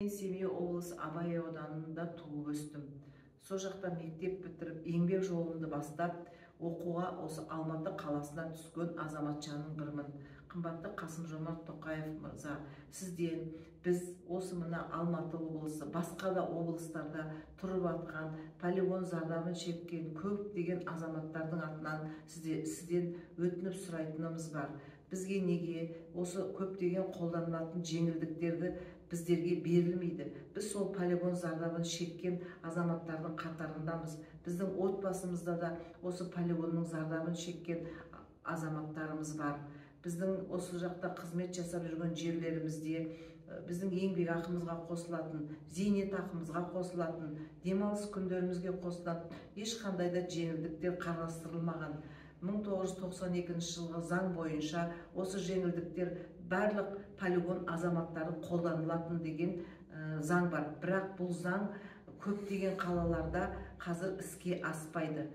Мен Семей облысы Абай ауданында туып өстім. Сол жақта мектеп бітіріп, еңбек жолымды бастап, оқуға осы Алматы қаласынан түскен азаматшаның бірмін. Қымбатты Қасым-Жомарт Тоқаев мырза, сізден біз осы мына Алматы облысы, басқа да облыстарда тұрып атқан, полигон зардабын шеккен көптеген азаматтардың атынан сізден өтініп сұрайтынымыз бар. Бізге неге осы көптеген қолданылатын жеңілдіктерді біздерге берілмейді? Біз сол полигон зардабын шеккен азаматтардың қатарындамыз. Біздің отбасымызда да осы полигонның зардабын шеккен азаматтарымыз бар. Біздің осы жақта қызмет жасап жүрген жерлерімізде біздің еңбек ақымызға қосылатын, зейнет ақымызға қосылатын, демалыс күндерімізге қосылатын ешқандай да жеңілдіктер қарастырылмаған. 1992 жылғы заң бойынша осы жеңілдіктер барлық полигон азаматтары қолданылатын деген заң бар. Бірақ бұл заң көптеген қалаларда қазір іске аспайды.